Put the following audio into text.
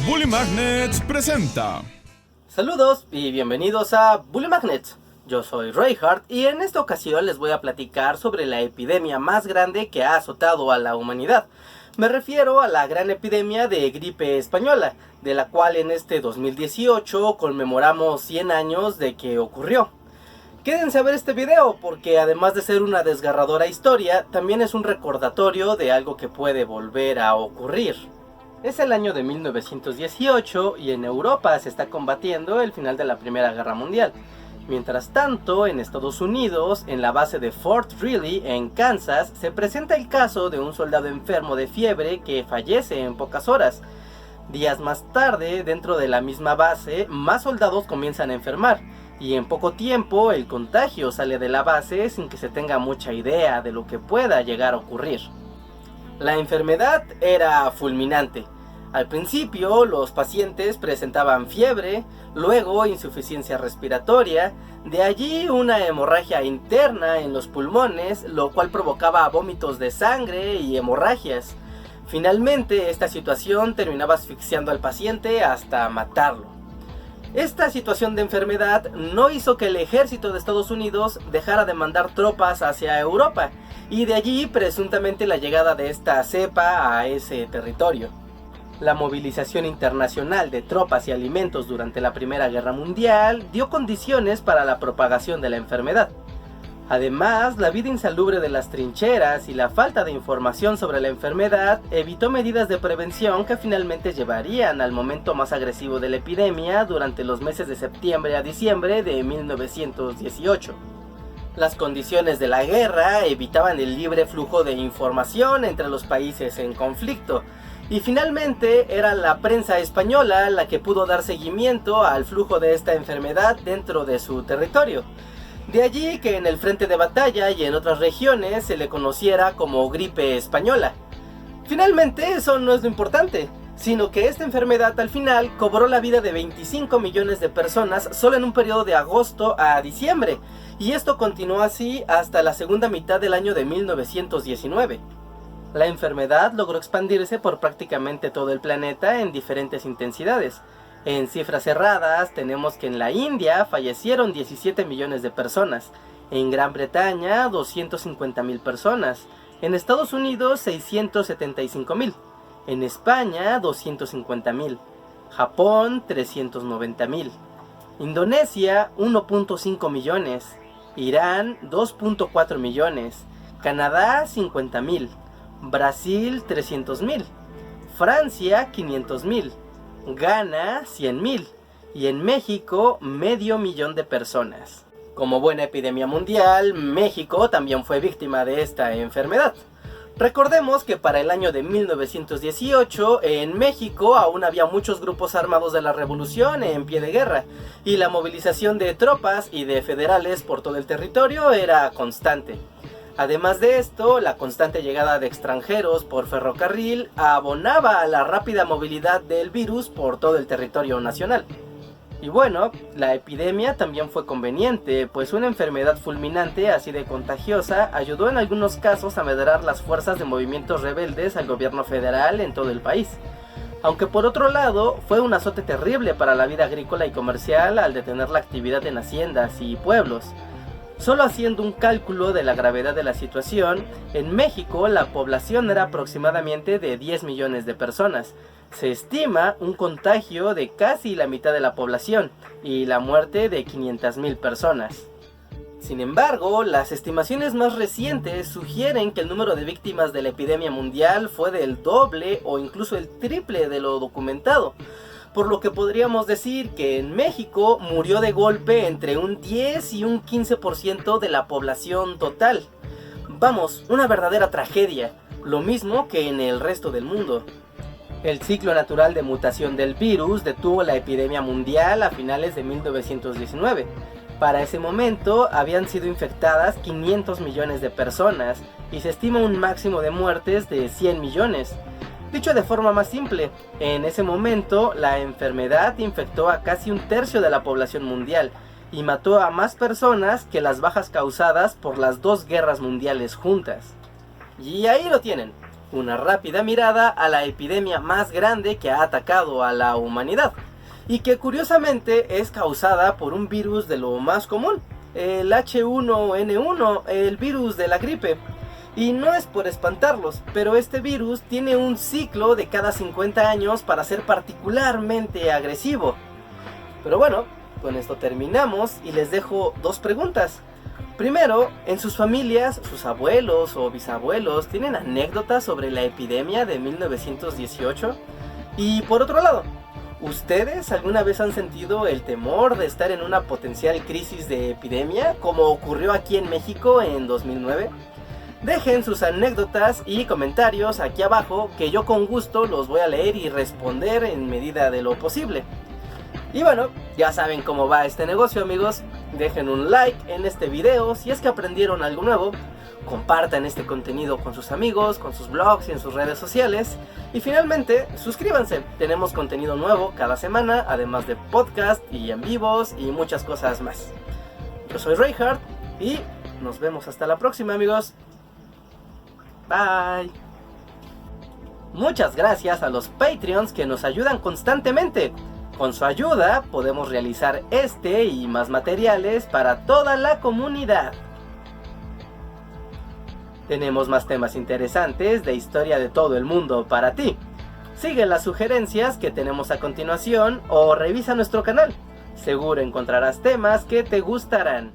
Bully Magnets presenta. Saludos y bienvenidos a Bully Magnets. Yo soy Reinhardt y en esta ocasión les voy a platicar sobre la epidemia más grande que ha azotado a la humanidad. Me refiero a la gran epidemia de gripe española, de la cual en este 2018 conmemoramos 100 años de que ocurrió. Quédense a ver este video porque además de ser una desgarradora historia, también es un recordatorio de algo que puede volver a ocurrir. Es el año de 1918 y en Europa se está combatiendo el final de la Primera Guerra Mundial. Mientras tanto, en Estados Unidos, en la base de Fort Greely, en Kansas, se presenta el caso de un soldado enfermo de fiebre que fallece en pocas horas. Días más tarde, dentro de la misma base, más soldados comienzan a enfermar, y en poco tiempo el contagio sale de la base sin que se tenga mucha idea de lo que pueda llegar a ocurrir. La enfermedad era fulminante. Al principio los pacientes presentaban fiebre, luego insuficiencia respiratoria, de allí una hemorragia interna en los pulmones, lo cual provocaba vómitos de sangre y hemorragias. Finalmente esta situación terminaba asfixiando al paciente hasta matarlo. Esta situación de enfermedad no hizo que el ejército de Estados Unidos dejara de mandar tropas hacia Europa, y de allí presuntamente la llegada de esta cepa a ese territorio. La movilización internacional de tropas y alimentos durante la Primera Guerra Mundial dio condiciones para la propagación de la enfermedad. Además, la vida insalubre de las trincheras y la falta de información sobre la enfermedad evitó medidas de prevención que finalmente llevarían al momento más agresivo de la epidemia durante los meses de septiembre a diciembre de 1918. Las condiciones de la guerra evitaban el libre flujo de información entre los países en conflicto, y finalmente era la prensa española la que pudo dar seguimiento al flujo de esta enfermedad dentro de su territorio. De allí que en el frente de batalla y en otras regiones se le conociera como gripe española. Finalmente eso no es lo importante, sino que esta enfermedad al final cobró la vida de 25 millones de personas solo en un periodo de agosto a diciembre, y esto continuó así hasta la segunda mitad del año de 1919. La enfermedad logró expandirse por prácticamente todo el planeta en diferentes intensidades. En cifras cerradas tenemos que en la India fallecieron 17 millones de personas, en Gran Bretaña 250.000 personas, en Estados Unidos 675.000, en España 250.000, Japón 390.000, Indonesia 1.5 millones, Irán 2.4 millones, Canadá 50.000, Brasil 300.000, Francia 500.000, Ghana 100.000 y en México 500.000 de personas. Como buena epidemia mundial, México también fue víctima de esta enfermedad. Recordemos que para el año de 1918 en México aún había muchos grupos armados de la revolución en pie de guerra, y la movilización de tropas y de federales por todo el territorio era constante. Además de esto, la constante llegada de extranjeros por ferrocarril abonaba a la rápida movilidad del virus por todo el territorio nacional. Y bueno, la epidemia también fue conveniente, pues una enfermedad fulminante así de contagiosa ayudó en algunos casos a amedrar las fuerzas de movimientos rebeldes al gobierno federal en todo el país. Aunque por otro lado, fue un azote terrible para la vida agrícola y comercial al detener la actividad en haciendas y pueblos. Solo haciendo un cálculo de la gravedad de la situación, en México la población era aproximadamente de 10 millones de personas. Se estima un contagio de casi la mitad de la población y la muerte de 500.000 personas. Sin embargo, las estimaciones más recientes sugieren que el número de víctimas de la epidemia mundial fue del doble o incluso el triple de lo documentado, por lo que podríamos decir que en México murió de golpe entre un 10 y un 15% de la población total. Vamos, una verdadera tragedia, lo mismo que en el resto del mundo. El ciclo natural de mutación del virus detuvo la epidemia mundial a finales de 1919. Para ese momento habían sido infectadas 500 millones de personas y se estima un máximo de muertes de 100 millones. Dicho de forma más simple, en ese momento la enfermedad infectó a casi un tercio de la población mundial y mató a más personas que las bajas causadas por las dos guerras mundiales juntas. Y ahí lo tienen, una rápida mirada a la epidemia más grande que ha atacado a la humanidad y que curiosamente es causada por un virus de lo más común, el H1N1, el virus de la gripe. Y no es por espantarlos, pero este virus tiene un ciclo de cada 50 años para ser particularmente agresivo. Pero bueno, con esto terminamos y les dejo dos preguntas. Primero, ¿en sus familias, sus abuelos o bisabuelos tienen anécdotas sobre la epidemia de 1918? Y por otro lado, ¿ustedes alguna vez han sentido el temor de estar en una potencial crisis de epidemia como ocurrió aquí en México en 2009? Dejen sus anécdotas y comentarios aquí abajo que yo con gusto los voy a leer y responder en medida de lo posible. Y bueno, ya saben cómo va este negocio, amigos. Dejen un like en este video si es que aprendieron algo nuevo. Compartan este contenido con sus amigos, con sus blogs y en sus redes sociales. Y finalmente, suscríbanse. Tenemos contenido nuevo cada semana, además de podcast y en vivos y muchas cosas más. Yo soy Reinhardt y nos vemos hasta la próxima, amigos. Bye. Muchas gracias a los Patreons que nos ayudan constantemente. Con su ayuda podemos realizar este y más materiales para toda la comunidad. Tenemos más temas interesantes de historia de todo el mundo para ti. Sigue las sugerencias que tenemos a continuación o revisa nuestro canal. Seguro encontrarás temas que te gustarán.